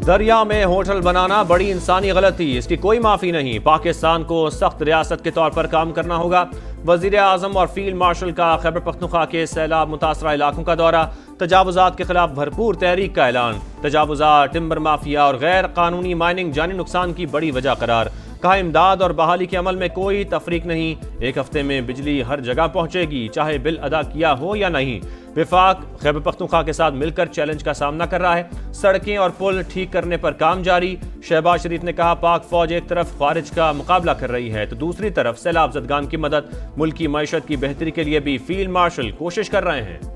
दरिया में होटल बनाना बड़ी इंसानी गलती, इसकी कोई माफी नहीं। पाकिस्तान को सख्त रियासत के तौर पर काम करना होगा। वजीर आजम और फील्ड मार्शल का खैबर पख्तूनख्वा के सैलाब मुतासरा इलाकों का दौरा। तजावुजात के खिलाफ भरपूर तहरीक का ऐलान। तजावुजात, टिम्बर माफिया और गैर कानूनी माइनिंग जानी नुकसान की बड़ी वजह करार। कहा इमदाद और बहाली के अमल में कोई तफरीक नहीं। 1 हफ्ते में बिजली हर जगह पहुंचेगी, चाहे बिल अदा किया हो या नहीं। विफाक खैबर पख्तूनख्वा के साथ मिलकर चैलेंज का सामना कर रहा है। सड़कें और पुल ठीक करने पर काम जारी। शहबाज शरीफ ने कहा पाक फौज एक तरफ ख्वारिज का मुकाबला कर रही है तो दूसरी तरफ सैलाब ज़दगान की मदद। मुल्क की मईशत की बेहतरी के लिए भी फील्ड मार्शल कोशिश कर रहे हैं।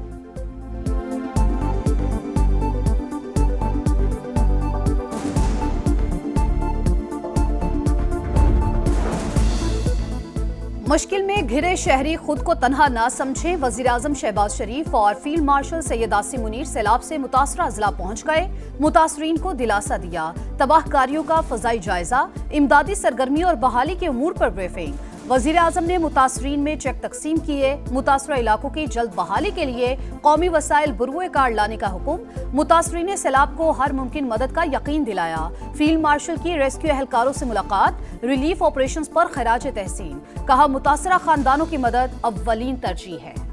मुश्किल में घिरे शहरी खुद को तन्हा ना समझें। वजीर आजम शहबाज शरीफ और फील्ड मार्शल सैयद आसिम मुनीर सैलाब से मुतासरा अजला पहुंच गए। मुतासरीन को दिलासा दिया। तबाहकारियों का फजाई जायजा, इमदादी सरगर्मी और बहाली के उमूर पर ब्रीफिंग। वजीर आजम ने मुतासरीन में चेक तकसीम किए। मुतासरा इलाकों की जल्द बहाली के लिए कौमी वसाइल बुरुए कार्ड लाने का हुक्म। मुतासरीन सैलाब को हर मुमकिन मदद का यकीन दिलाया। फील्ड मार्शल की रेस्क्यू एहलकारों से मुलाकात। रिलीफ ऑपरेशंस पर खराज तहसीन। कहा मुतासरा खानदानों की मदद अव्वलीन तरजीह है।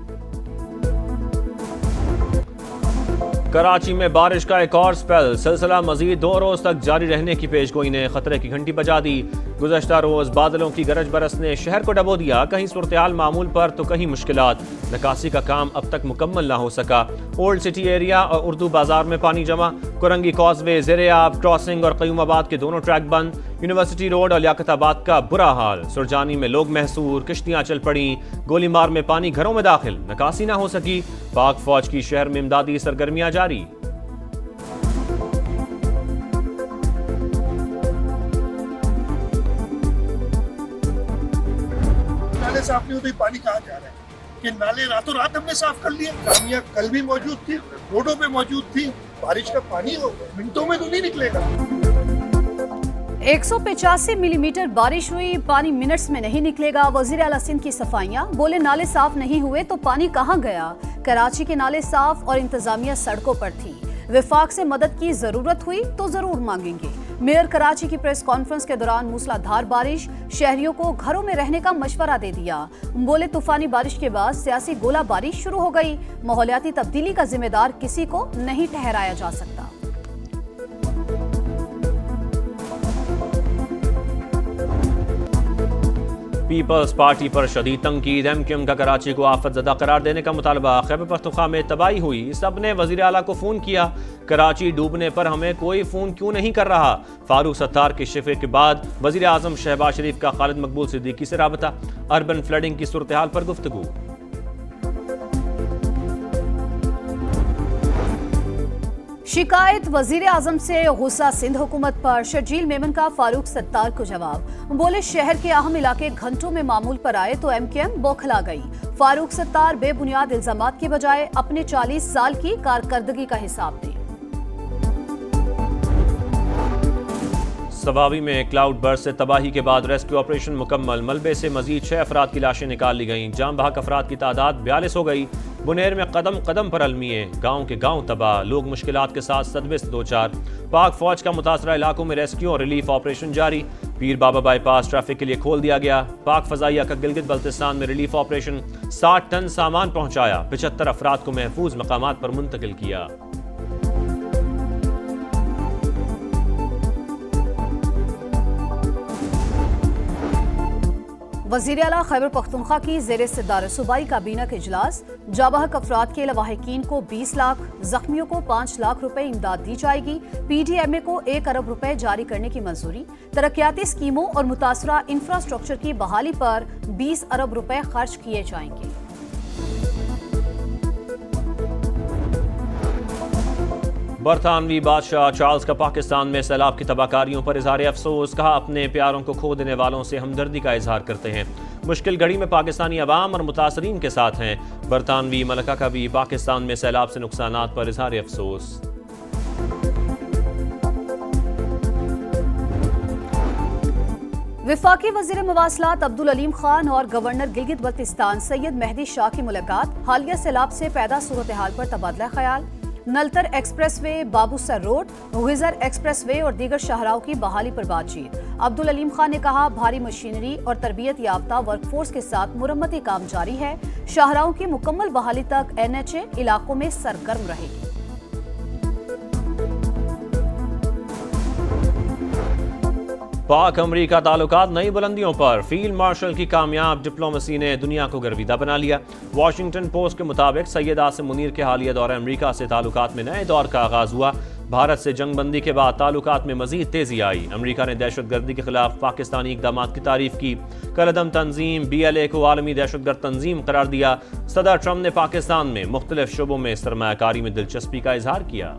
कराची में बारिश का एक और स्पेल। सिलसिला मजीद 2 रोज तक जारी रहने की पेशगोई ने खतरे की घंटी बजा दी। गुज़श्ता रोज बादलों की गरज बरस ने शहर को डबो दिया। कहीं सूरत-ए-हाल मामूल पर तो कहीं मुश्किलात। निकासी का काम अब तक मुकम्मल ना हो सका। ओल्ड सिटी एरिया और उर्दू बाजार में पानी जमा। कुरंगी कॉजवे, ज़ेरे-आब क्रॉसिंग और क़यूमाबाद के दोनों ट्रैक बंद। यूनिवर्सिटी रोड और लियाकताबाद का बुरा हाल। सुरजानी में लोग महसूर, किश्तियां चल पड़ी। गोलीमार में पानी घरों में दाखिल, निकासी ना हो सकी। पाक फौज की शहर में इमदादी सरगर्मियां जारी। नाले साफ नहीं होते पानी कहाँ जा रहा है कि नाले रातों रात हमने साफ कर लिए। कामियां कल भी मौजूद थी, रोडों पे मौजूद थी। बारिश का पानी मिनटों में तो नहीं निकलेगा। 185 मिलीमीटर बारिश हुई, पानी मिनट्स में नहीं निकलेगा। वजीर आला सिंध की सफाइयां, बोले नाले साफ नहीं हुए तो पानी कहां गया। कराची के नाले साफ और इंतजामिया सड़कों पर थी। विफाक से मदद की जरूरत हुई तो जरूर मांगेंगे। मेयर कराची की प्रेस कॉन्फ्रेंस के दौरान मूसलाधार बारिश, शहरियों को घरों में रहने का मशवरा दे दिया। बोले तूफानी बारिश के बाद सियासी गोलाबारी शुरू हो गई। माहौलियाती तब्दीली का जिम्मेदार किसी को नहीं ठहराया जा सकता। पीपल्स पार्टी पर शदीद तंकीद। MQM का कराची को आफतजदा करार देने का मुतालबा। खैबर पख्तूनख्वा में तबाही हुई, सब ने वजीर आला को फ़ोन किया। कराची डूबने पर हमें कोई फ़ोन क्यों नहीं कर रहा। फारूक सत्तार के शिफे के बाद वजीर आजम शहबाज शरीफ का खालिद मकबूल सिद्दीकी से राबता। अर्बन फ्लडिंग की सूरत हाल पर गुफ्तगू। शिकायत वजीर आजम से गुस्सा सिंध हुकूमत पर। शर्जील मेमन का फारूक सत्तार को जवाब। बोले शहर के अहम इलाके घंटों में मामूल पर आए तो MQM बौखला गई। फारूक सत्तार बेबुनियाद इल्जामात के बजाय अपने 40 साल की कारकर्दगी का हिसाब दें। सवावी में क्लाउड बर्स्ट से तबाही के बाद रेस्क्यू ऑपरेशन मुकम्मल। मलबे से मजीद 6 अफराद की लाशें निकाल ली गईं। जाम बहक अफराद की तादाद 42 हो गई। बुनेर में कदम कदम पर अलमिए, गांव के गांव तबाह, लोग मुश्किलात के साथ सदमे से दो चार। पाक फौज का मुतासरा इलाकों में रेस्क्यू और रिलीफ ऑपरेशन जारी। पीर बाबा बाईपास ट्रैफिक के लिए खोल दिया गया। पाक फजाइया का गिलगित बल्तिस्तान में रिलीफ ऑपरेशन। 60 टन सामान पहुंचाया। 75 अफराद को महफूज मकामात पर मुंतकिल किया। वजीर आला खैबर पख्तूनख्वा की ज़ेरे सदारत सूबाई काबीना के इजलास। जाबहक अफराद के लवाहिकीन को 20 लाख, जख्मियों को 5 लाख रुपए इमदाद दी जाएगी। PDMA को 1 अरब रुपए जारी करने की मंजूरी। तरक्याती स्कीमों और मुतासरा इंफ्रास्ट्रक्चर की बहाली पर 20 अरब रुपए खर्च किए जाएंगे। बरतानवी बादशाह चार्ल्स का पाकिस्तान में सैलाब की तबाहकारियों पर इजहार अफसोस। कहा अपने प्यारों को खो देने वालों से हमदर्दी का इजहार करते हैं। मुश्किल घड़ी में पाकिस्तानी अवाम और मुतासरीन के साथ हैं। बरतानवी मलका का भी पाकिस्तान में सैलाब से नुकसानात पर इजहार अफसोस। वफाकी वजीर मवासलात अब्दुल अलीम खान और गवर्नर गिलगित बल्तिस्तान सैयद मेहदी शाह की मुलाकात। हालिया सैलाब से पैदा सूरत हाल पर तबादला ख्याल। नलतर एक्सप्रेसवे, बाबूसर रोड, गुजर एक्सप्रेसवे और दीगर शाहराहों की बहाली पर बातचीत। अब्दुल अलीम खान ने कहा, भारी मशीनरी और तरबियत याफ्ता वर्कफोर्स के साथ मुरम्मती काम जारी है। शाहराहों की मुकम्मल बहाली तक NHA इलाकों में सरगर्म रहेगी। पाक अमरीका ताल्लुकात नई बुलंदियों पर, फील्ड मार्शल की कामयाब डिप्लोमेसी ने दुनिया को गर्विदा बना लिया। वॉशिंगटन पोस्ट के मुताबिक सैयद आसिम मुनीर के हालिया दौरे अमरीका से ताल्लुकात में नए दौर का आगाज हुआ। भारत से जंगबंदी के बाद ताल्लुकात में मजीद तेजी आई। अमरीका ने दहशतगर्दी के खिलाफ पाकिस्तानी इकदाम की तारीफ की। कलअदम तंजीम BLA को आलमी दहशतगर्द तंजीम करार दिया। सदर ट्रंप ने पाकिस्तान में मुख्तलिफ शोबों में सरमायाकारी में दिलचस्पी का इजहार किया।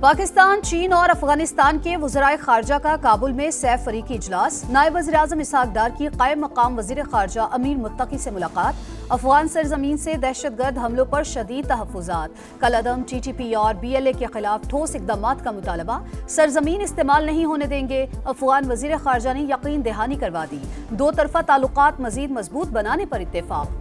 पाकिस्तान, चीन और अफगानिस्तान के वज़राए खारजा का काबुल में सैफ फरीकी इजलास। नायब वज़ीर-ए-आज़म इसहाक डार की क़ायम मकाम वज़ीर खारजा अमीर मुत्तकी से मुलाकात। अफगान सरजमीन से दहशतगर्द हमलों पर शदीद तहफ़्फ़ुज़ात। कलअदम, TTP और BLA के खिलाफ ठोस इक़दामात का मुतालबा। सरजमीन इस्तेमाल नहीं होने देंगे। अफगान वज़ीर खारजा ने यकीन दहानी करवा दी। दो तरफ़ा ताल्लुकात मज़ीद मजबूत बनाने पर इत्तेफाक।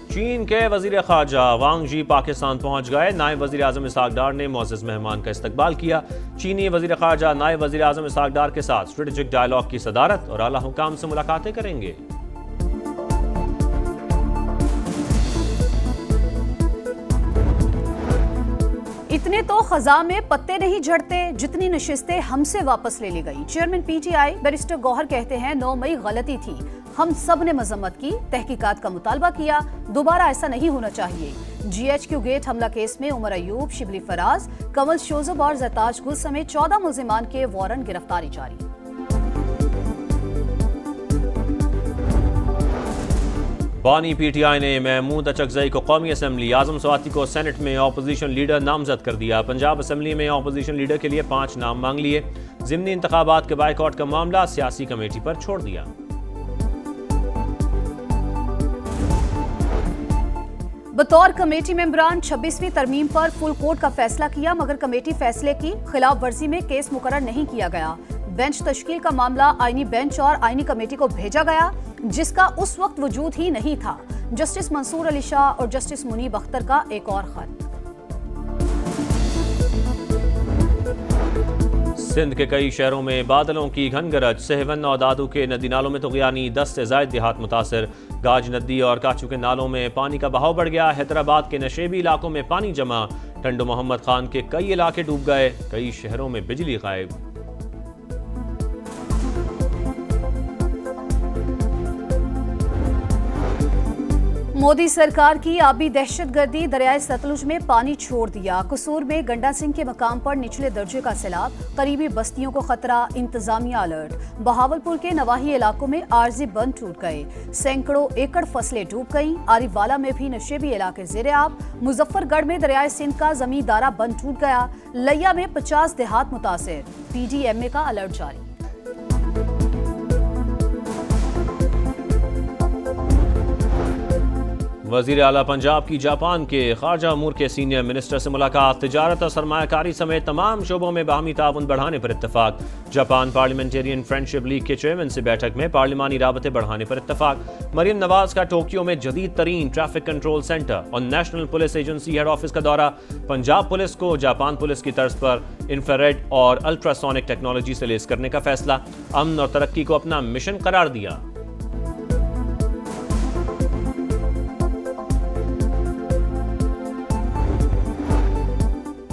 चीन के वजीर खारजा वांग जी पाकिस्तान पहुंच गए। नायब वजीर आजम इसहाक डार ने मुअज़्ज़ज़ मेहमान का इस्तकबाल किया। चीनी वजीर खारजा नायब वजीर आजम इसहाक डार के साथ स्ट्रेटेजिक डायलॉग की सदारत और आला हुकाम से मुलाकातें करेंगे। इतने तो खजा में पत्ते नहीं झड़ते जितनी नशिस्तें हमसे वापस ले ली गई। चेयरमैन PTI बैरिस्टर गौहर कहते हैं, 9 मई गलती थी, हम सब ने मजम्मत की, तहकीकात का मुतालबा किया, दोबारा ऐसा नहीं होना चाहिए। GHQ गेट हमला केस में उमर अयूब, शिबली फराज, कमल शोजब और जरताज गुल समेत 14 मुल्जिमान के वारंट गिरफ्तारी जारी। बानी PTI ने महमूद अचकजई को कौमी असम्बली, आजम स्वाति को सेनेट में अपोजिशन लीडर नामजद कर दिया। पंजाब असम्बली में अपोजिशन लीडर के लिए 5 नाम मांग लिए। ज़िमनी इंतखाबात के बाइकआउट का मामला सियासी कमेटी पर छोड़ दिया। बतौर कमेटी मेंबरान 26वीं तरमीम पर फुल कोर्ट का फैसला किया, मगर कमेटी फैसले की खिलाफ वर्जी में केस मुकर्रर नहीं किया गया। बेंच तश्कील का मामला आईनी बेंच और आईनी कमेटी को भेजा गया, जिसका उस वक्त वजूद ही नहीं था। जस्टिस मंसूर अली शाह और जस्टिस मुनीब अख्तर का एक और खत। सिंध के कई शहरों में बादलों की घनगरज। सहवन और दादू के नदी नालों में तुग़यानी, 10 से ज़ायद देहात मुतासर। गाज नदी और काचू के नालों में पानी का बहाव बढ़ गया। हैदराबाद के नशेबी इलाकों में पानी जमा। टंडो मोहम्मद खान के कई इलाके डूब गए। कई शहरों में बिजली गायब। मोदी सरकार की आबी दहशतगर्दी, दरियाए सतलुज में पानी छोड़ दिया। कसूर में गंडा सिंह के मकाम पर निचले दर्जे का सैलाब, करीबी बस्तियों को खतरा, इंतजामिया अलर्ट। बहावलपुर के नवाही इलाकों में आर्जी बंद टूट गए। सैकड़ों एकड़ फसलें डूब गईं। आरिफवाला में भी नशेबी इलाके ज़ेर-ए-आब। मुजफ्फरगढ़ में दरियाए सिंध का जमींदारा बंद टूट गया। लैया में 50 देहात मुतासिर। PDMA का अलर्ट जारी। वज़ीर आला पंजाब की जापान के खारजा अमूर के सीनियर मिनिस्टर से मुलाकात। तिजारत और सरमायाकारी समेत तमाम शोबों में बाहमी ताउन बढ़ाने पर इत्तफाक। जापान पार्लियामेंटेरियन फ्रेंडशिप लीग के चेयरमैन से बैठक में पार्लिमानी राबते बढ़ाने पर इत्तफाक। मरियम नवाज का टोक्यो में जदीद तरीन ट्रैफिक कंट्रोल सेंटर और national police agency head office का दौरा। पंजाब पुलिस को जापान पुलिस की तर्ज पर इंफ्रारेड और अल्ट्रासोनिक टेक्नोलॉजी से लेस करने का फैसला। अमन और तरक्की को अपना मिशन करार दिया।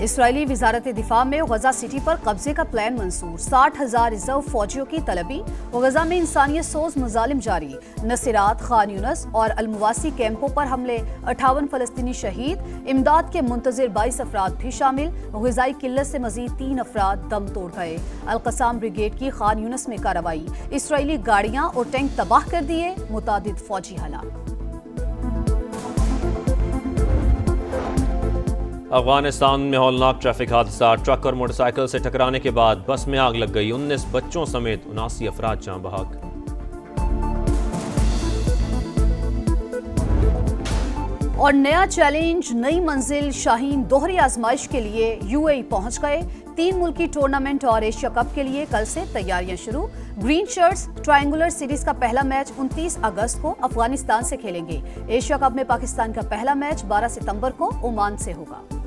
इसराइली वजारत दिफा में गजा सिटी पर कब्जे का प्लान मंसूर। 60,000 रिजर्व फौजियों की तलबी। गजा में इंसानियत सोज मुजालिम जारी। नसीरात, खान यूनस और अलमुवासी कैंपों पर हमले। 58 फलस्तीनी शहीद। इमदाद के मुंतजिर 22 अफराद भी शामिल। ग़िज़ाई किल्लत से मजीद 3 अफराद दम तोड़ गए। अल-क़साम ब्रिगेड की खान यूनस में कार्रवाई। इसराइली गाड़ियां और टैंक तबाह कर दिए। मुतादिद फौजी हलाक। अफगानिस्तान में हौलनाक ट्रैफिक हादसा। ट्रक और मोटरसाइकिल से टकराने के बाद बस में आग लग गई। 19 बच्चों समेत 79 अफराद जाँ बहक। और नया चैलेंज, नई मंजिल। शाहीन दोहरी आजमाइश के लिए UAE पहुंच गए। 3 मुल्की टूर्नामेंट और एशिया कप के लिए कल से तैयारियां शुरू। ग्रीन शर्ट्स ट्रायंगुलर सीरीज का पहला मैच 29 अगस्त को अफगानिस्तान से खेलेंगे। एशिया कप में पाकिस्तान का पहला मैच 12 सितंबर को ओमान से होगा।